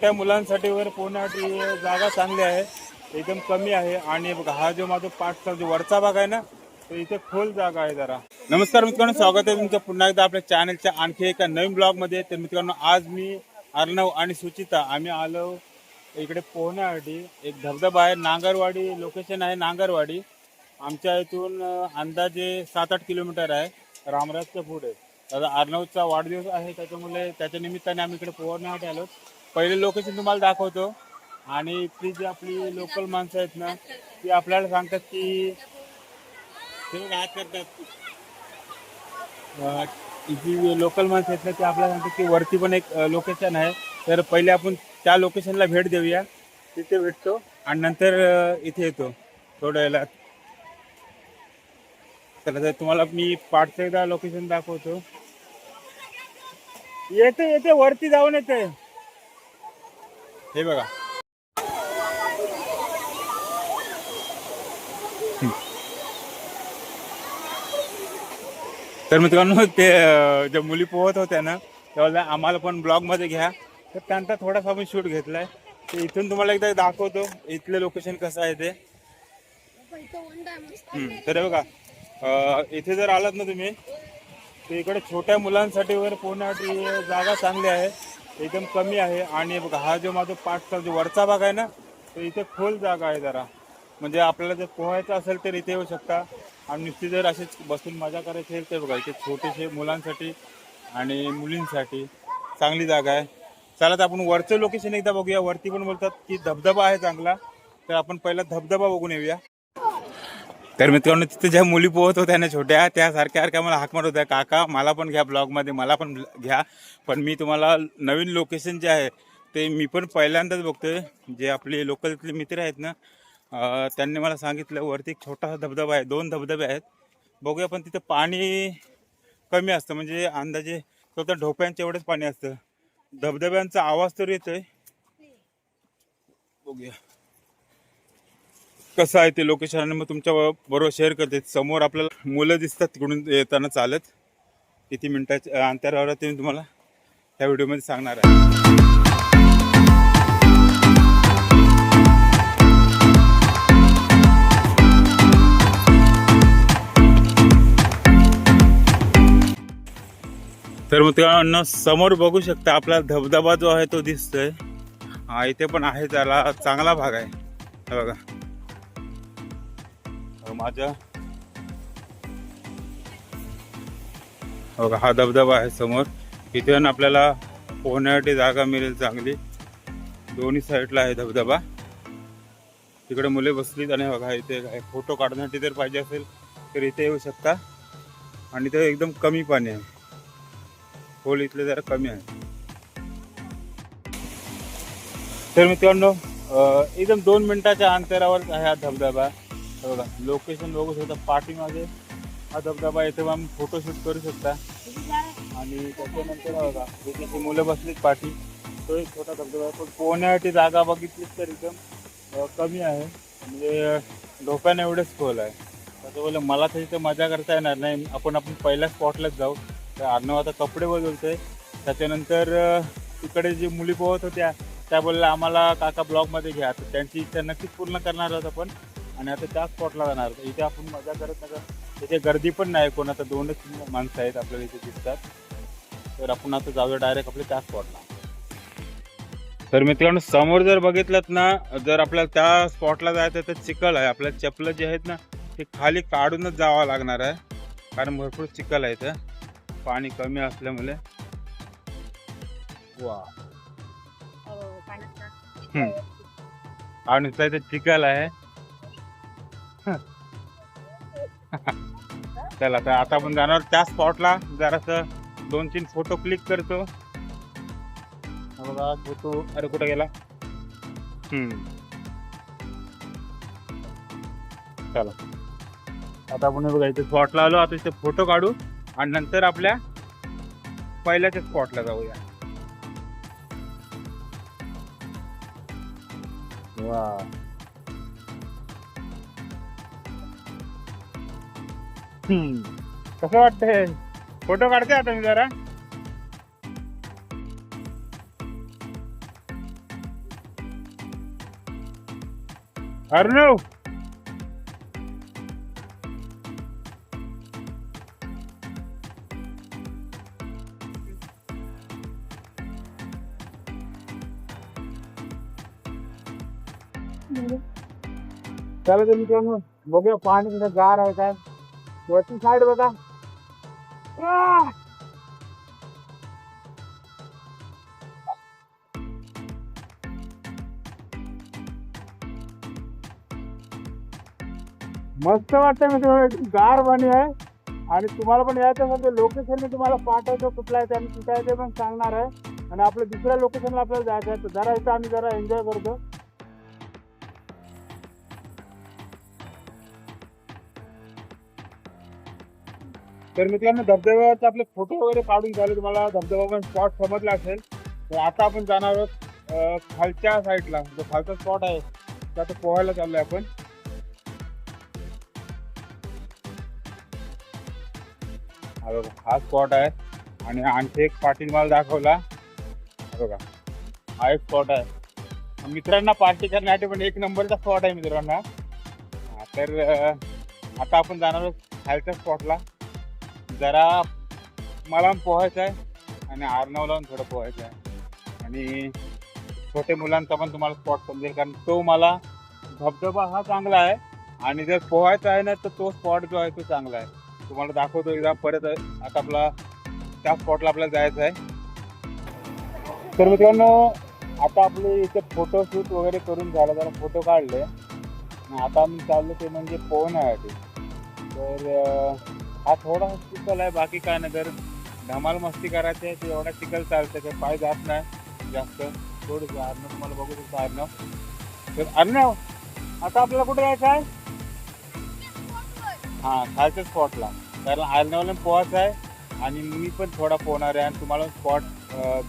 छोट्या मुलांसाठी वगैरे पोहण्यासाठी जागा चांगली आहे, एकदम कमी आहे. आणि बघा हा जो माझा पाठचा जो वरचा भाग आहे ना, तर इथे खोल जागा आहे जरा. नमस्कार मित्रांनो, स्वागत आहे तुमचं पुन्हा एकदा आपल्या चॅनलच्या आणखी एका नवीन ब्लॉगमध्ये. तर मित्रांनो, आज मी अर्णव आणि सुचिता आम्ही आलो इकडे पोहण्यासाठी. एक धबधबा आहे, नांगरवाडी लोकेशन आहे, नांगरवाडी. आमच्या इथून अंदाजे 7-8 किलोमीटर आहे, रामराजच्या पुढे. आता अर्णवचा वाढदिवस आहे, त्याच्यामुळे त्याच्या निमित्ताने आम्ही इकडे पोहण्यासाठी आलो. पहिले लोकेशन तुम्हाला दाखवतो. आणि ती जी आपली लोकल माणसं आहेत ना, ती आपल्याला सांगतात की ते काय करतात. जी लोकल माणसं आहेत ना, ते आपल्याला सांगतात की वरती पण एक लोकेशन आहे. तर पहिले आपण त्या लोकेशनला भेट देऊया, तिथे भेटतो आणि नंतर इथे येतो थोड्या वेळात. तर तुम्हाला मी पाठचं एकदा लोकेशन दाखवतो. येते वरती जाऊन येते, हे बघा. तर मित्रांनो, ते ज्या मुली पोहत होत्या ना, तेव्हा आम्हाला पण ब्लॉगमध्ये घ्या. तर त्यांचा थोडासा आपण शूट घेतलाय. ते इथून तुम्हाला एकदा दाखवतो इथलं लोकेशन कसं आहे ते. तर बघा, इथे जर आलात ना तुम्ही, तर इकडे छोट्या मुलांसाठी वगैरे पोहण्यासाठी जागा चांगली आहे, एकदम कमी आहे. आणि बघा हा जो माझा पाठचा जो वरचा भाग आहे ना, तर इथे खोल जागा आहे जरा. म्हणजे आपल्याला जर पोहायचं असेल तर इथे येऊ शकता. आणि नुसती जर असेच बसून मजा करायची असेल तर बघा, इथे छोटेसे मुलांसाठी आणि मुलींसाठी चांगली जागा आहे. चला तर आपण वरचं लोकेशन एकदा बघूया. वरती पण बोलतात की धबधबा आहे चांगला, तर आपण पहिला धबधबा बघून येऊया. तर मित्रांनो, तिथे ज्या मुली पोहत होत्या ना छोट्या, त्या सारख्या मला हाक मारत होत्या, काका मला पण घ्या ब्लॉगमध्ये, मला पण घ्या. पण मी तुम्हाला नवीन लोकेशन जे आहे ते मी पण पहिल्यांदाच बघतोय. जे आपले लोकलतले मित्र आहेत ना, त्यांनी मला सांगितलं वरती एक छोटासा धबधबा आहे, 2 धबधबे आहेत. बघूया. पण तिथं पाणी कमी असतं, म्हणजे अंदाजे फक्त ढोप्यांच्या एवढंच पाणी असतं. धबधब्यांचा आवाज तर येतोय, बघूया कसं आहे ते लोकेशन. आणि मग तुमच्या बरोबर शेअर करते. समोर आपल्याला मुलं दिसतात तिकडून येताना चालत, किती मिनिटाच्या अंतरावर ते तुम्हाला ह्या व्हिडिओमध्ये सांगणार आहे. तर मित्रांनो, समोर बघू शकता आपला धबधबा जो आहे तो दिसतोय. हा इथे पण आहे, त्याला चांगला भाग आहे. हे बघा माझ्या, बघा हा धबधबा आहे समोर. इथे आपल्याला पोहण्यासाठी जागा मिळेल चांगली. दोन्ही साईडला आहे धबधबा. तिकडे मुले बसलीत. आणि बघा इथे काय फोटो काढण्यासाठी जर पाहिजे असेल तर इथे येऊ शकता. आणि ते एकदम कमी पाणी आहे, खोल इथले जरा कमी आहे. तर मित्रांनो, एकदम 2 मिनिटाच्या अंतरावर आहे हा धबधबा. बघा लोकेशन बघू शकता, पाठीमागे हा धबधबा. इथे आम्ही फोटोशूट करू शकता. आणि त्याच्यानंतर बघा इथे मुलं बसलीत पाठी, तो एक छोटा धबधबा आहे. पण पोहण्यासाठी जागा बघितलीच तर एकदम कमी आहे, म्हणजे ढोप्याने एवढेच खोल आहे. त्याच्यामुळे मला तर इथे मजा करता येणार नाही. आपण पहिल्या स्पॉटलाच जाऊ. तर अर्णव आता कपडे बदलतोय. त्याच्यानंतर इकडे जी मुली पोहत होत्या त्या बोलल्या आम्हाला काका ब्लॉगमध्ये घ्या. तर त्यांची इच्छा नक्कीच पूर्ण करणार आहोत आपण. आणि आता त्या स्पॉटला जाणार. तर इथे आपण मजा करत नका. इथे गर्दी पण नाही कोण, आता 2च माणसं आहेत आपल्याला इथे दिसतात. तर आपण आता जाऊया डायरेक्ट आपल्या त्या स्पॉटला. तर मित्रांनो, समोर जर बघितलं ना, जर आपल्याला त्या स्पॉटला जायचं तर चिखल आहे. आपल्या चपलं जे आहेत ना ते खाली काढूनच जावं लागणार आहे, कारण भरपूर चिखल आहे इथं, पाणी कमी असल्यामुळे. वा आणि इथे चिखल आहे. चला तर आता आपण जाणार त्या स्पॉटला. जरासं 2-3 फोटो क्लिक करतो. बघा फोटो, अरे कुठं गेला. चला आता आपण बघा इथे स्पॉटला आलो. आता इथे फोटो काढू आणि नंतर आपल्या पहिल्याच्या स्पॉटला जाऊया. वा कसं वाटतंय? फोटो काढते आता मी जरा. अर्णव चला तर मित्रांनो बघूया पाणी तिथं गार आहे काय वरची साईड बघा आह! मस्त वाटतंय मित्रांनो एकदम गार पाणी आहे आणि तुम्हाला पण यायचं असेल तर लोकेशन मी तुम्हाला पाठवतो कुठला आहे आणि कुठं आहे ते पण सांगणार आहे आणि आपल्या दुसऱ्या लोकेशनला आपल्याला जायचं आहे तर जरा इथं आम्ही जरा एन्जॉय करतो. तर मित्रांनो धबधब्यावरचे आपले फोटो वगैरे काढून झाले तुम्हाला धबधबा पण स्पॉट समजला असेल तर आता आपण जाणार आहोत खालच्या साईडला जो खालचा स्पॉट आहे त्यात पोहायला चाललोय आपण. हा बघा हा स्पॉट आहे आणि आणखी एक पाटील मला दाखवला बघा हा एक स्पॉट आहे मित्रांना पार्टी करण्यासाठी पण एक नंबरचा स्पॉट आहे मित्रांना. तर आता आपण जाणार आहोत खालच्या स्पॉटला. जरा मला पोहायचं आहे आणि आर्नवला पण थोडं पोहायचं आहे आणि छोटे मुलांचा पण तुम्हाला स्पॉट समजेल कारण तो मला धबधबा हा चांगला आहे आणि जर पोहायचा आहे ना तर तो स्पॉट जो आहे तो चांगला आहे. तुम्हाला दाखवतो एकदा परत आता आपला त्या स्पॉटला आपल्याला जायचं आहे. तर मित्रांनो आता आपले इथे फोटोशूट वगैरे करून झालं जरा फोटो काढले आता आम्ही चाललो ते म्हणजे पोहण्यासाठी. तर हा थोडा चिखल आहे बाकी काय नाही तर धमाल मस्ती करायची आहे ते एवढा चिखल चालतं काय पाय जात नाही जास्त थोडंसं. अर्णव तुम्हाला बघू शकतो अर्णव. तर अर्णव आता आपल्याला कुठे जायचं आहे हां खालच्या स्पॉटला कारण अर्णवला पोहायचं आहे आणि मी पण थोडा पोहणार आहे आणि तुम्हाला स्पॉट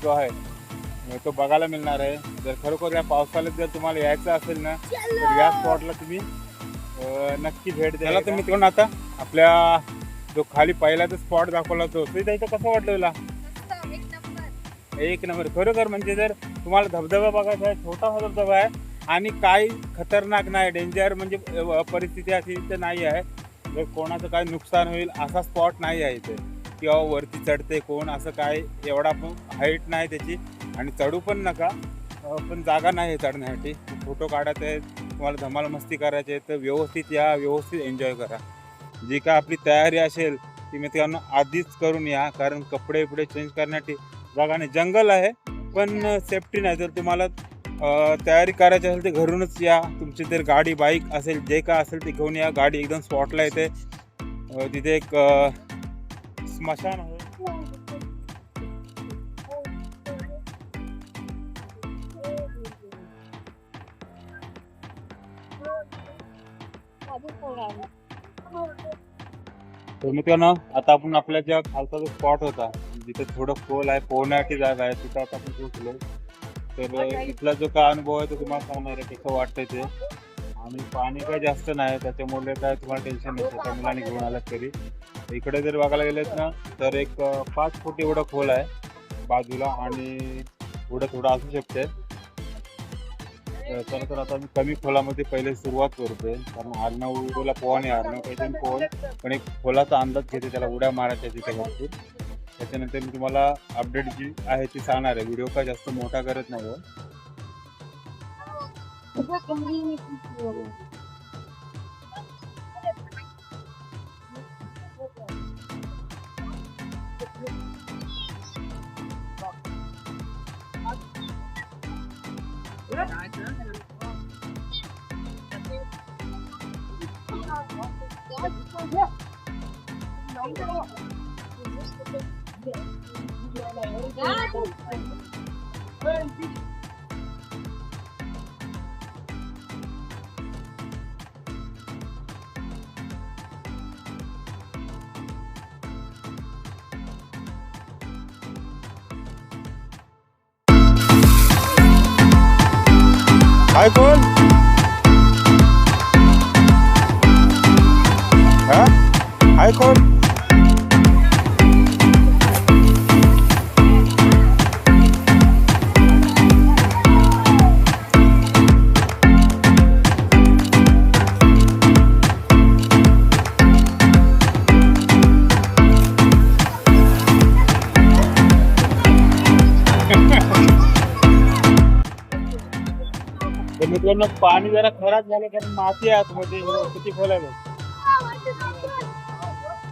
जो आहे तो बघायला मिळणार आहे. जर खरोखर या पावसाळ्यात जर तुम्हाला यायचं असेल ना तर या स्पॉटला तुम्ही नक्की भेट द्यायला. तर मित्रांनो आता आपल्या जो खाली पहिला स्पॉट दाखवला तो इथं कसं वाटलं तुला एक नंबर खरोखर म्हणजे जर तुम्हाला धबधबा बघायचा आहे छोटासा धबधबा आहे आणि काही खतरनाक नाही डेंजर म्हणजे परिस्थिती अशी इथे नाही आहे जर कोणाचं काही नुकसान होईल असा स्पॉट नाही आहे इथे किंवा वरती चढते कोण असं काय एवढा पण हाईट नाही त्याची आणि चढू पण नका पण जागा नाही चढण्यासाठी. फोटो काढायचे आहेत तुम्हाला धमाल मस्ती करायची आहे तर व्यवस्थित या व्यवस्थित एन्जॉय करा. जी काय आपली तयारी असेल ती मित्रांनो आधीच करून या कारण कपडे बिपडे चेंज करण्यासाठी बघा नाही जंगल आहे पण सेफ्टी नाही. जर तुम्हाला तयारी करायची असेल तर घरूनच या. तुमची जर गाडी बाईक असेल जे काय असेल ते घेऊन या. गाडी एकदम स्पॉटला येते तिथे एक स्मशान आहे तर मित्रांनो आता आपण आपल्या ज्या खालचा जो स्पॉट होता जिथे थोडं खोल आहे पोहण्याची जागा आहे तिथं आता आपण पोहोचलो. तर इथला जो काय अनुभव आहे तो तुम्हाला सांगणार आहे कसं वाटतंय ते आणि पाणी काही जास्त नाही त्याच्यामुळे काय तुम्हाला टेन्शन नसतं त्या मुलांनी घेऊन आलात तरी. इकडे जर बघायला गेलेत ना तर एक 5 फूट एवढं खोल आहे बाजूला आणि पुढं थोडं असू शकते. तर आता मी कमी खोलामध्ये पहिले सुरुवात करतोय कारण अर्णवला पोहा नाही अर्णव काहीतरी पोहन पण एक खोलाचा अंदाज घेते त्याला उड्या मारायच्या तिथे भरपूर. त्याच्यानंतर मी तुम्हाला अपडेट जी आहे ती सांगणार आहे. व्हिडिओ काय जास्त मोठा करत नाही हो. हाय कोण हाय कोण तर मित्रांनो पाणी जरा खराब झालं कारण माती आहे आतमध्ये किती खोल आहे बघ.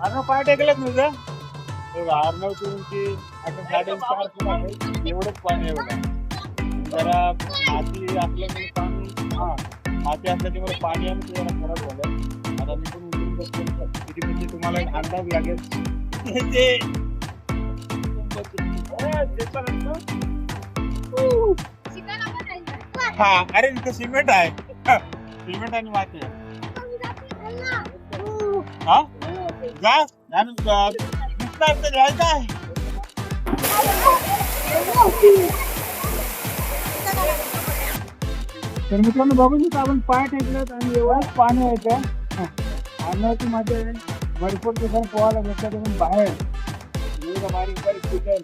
अर्णव पाय टेकलेत तुझं अर्णवची उंची आता 4.5 फूट आहे एवढंच पाणी आहे बघा. जरा माती असल्यामुळे पाणी माती असल्यामुळे पाणी आहे ते जरा खराब झालं. आता मी पण उतरून बसतो किती म्हणजे तुम्हाला एक अंदाज लागेल ते हा अरे तिथं सिमेंट आहे सिमेंट आणि माती आहे. हा जा दिसणार तर जायचं आहे. तर मित्रांनो बघू शकतो आपण पाय टेकलेत आणि एवढंच पाणी यायचं अन्नाची माती आहे. भरपूर ठिकाणी पोहायला भेटतात पण बाहेर बारीक बारीक चिकन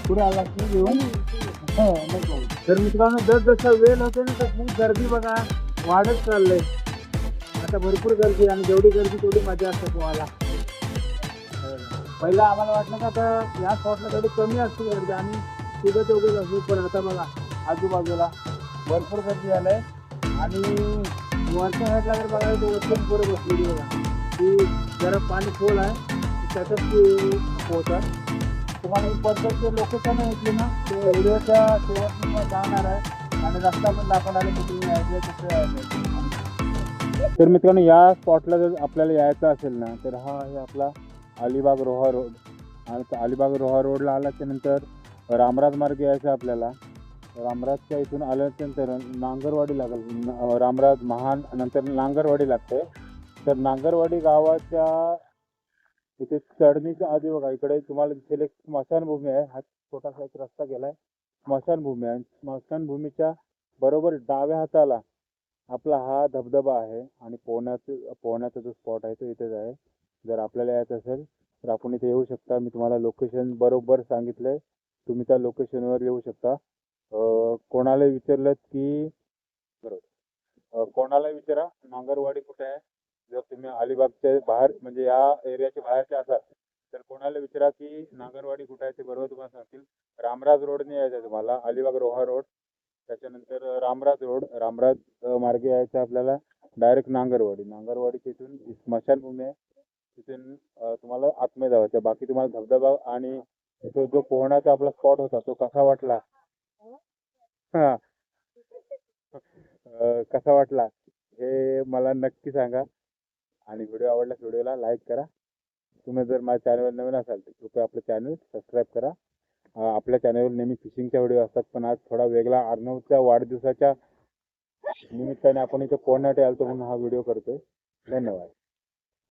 पुढे आला की घेऊन तर मित्रांनो जसं वेळ होते ना तशी गर्दी बघा वाढत चाललंय. आता भरपूर गर्दी आणि जेवढी गर्दी तेवढी मजा असते पोहायला. पहिला आम्हाला वाटलं का आता या स्पॉटला थोडी कमी असते गर्दी आणि तिघं चौघच असतो पण आता बघा आजूबाजूला भरपूर गर्दी झालंय. आणि वरच्या साईडला जर बघायला तर वरतून पुढे बसलेली बघा ती जरा पाणी खोल आहे त्यातच ती पोहतात. तुम्हाला ही पद्धत लोकेशन घेतली ना ते व्हिडिओच्या शेवट जाणार आहे आणि रस्ता पण दाखवणार आहे कुठे यायचं कुठे यायचं. तर मित्रांनो या स्पॉटला जर आपल्याला यायचं असेल ना तर हा आहे आपला अलिबाग रोहा रोड आणि अलिबाग रोहा रोडला आल्याच्या नंतर रामराज मार्ग यायचा आपल्याला. रामराजच्या इथून आल्यानंतर नांगरवाडी लागेल. रामराज महान नंतर नांगरवाडी लागते. तर नांगरवाडी गावाच्या इथे चढणीच्या आधी बघा इकडे तुम्हाला दिसेल एक स्मशानभूमी आहे. हा छोटासा एक रस्ता गेलाय स्मशानभूमी आहे. स्मशानभूमीच्या बरोबर डाव्या हाताला आपला हा धबधबा आहे आणि पोहण्याचा जो स्पॉट आहे तो इथेच आहे. जर आपल्याला यायचं असेल तर आपण इथे येऊ शकता. मी तुम्हाला लोकेशन बरोबर सांगितलंय तुम्ही त्या लोकेशनवर येऊ शकता. कोणाला विचारलं की बरोबर कोणाला विचारा नांगरवाडी कुठे आहे. जर तुम्ही अलिबागच्या बाहेर म्हणजे या एरियाच्या बाहेरचे असाल तर कोणाला विचारा की नांगरवाडी कुठे आहे ते बरोबर तुम्हाला सांगतील. रामराज रोडने यायचं आहे तुम्हाला अलिबाग रोहा रोड त्याच्यानंतर रामराज रोड रामराज मार्गे यायचं आपल्याला डायरेक्ट नांगरवाडी तिथून स्मशानभूमी आहे तिथून तुम्हाला आतमध्ये जायचं. बाकी तुम्हाला धबधबा आणि तो जो पोहण्याचा आपला स्पॉट होता तो कसा वाटला हा कसा वाटला हे मला नक्की सांगा आणि व्हिडिओ आवडल्यास व्हिडिओला लाईक करा. तुम्ही जर माझ्या चॅनलवर नवीन असाल तर कृपया आपलं चॅनल सबस्क्राईब करा. आपल्या चॅनलवर नेहमी फिशिंगच्या व्हिडिओ असतात पण आज थोडा वेगळा अर्णवच्या वाढदिवसाच्या निमित्ताने आपण इथे पोहण्यासाठी आलतो म्हणून हा व्हिडिओ करतोय. धन्यवाद.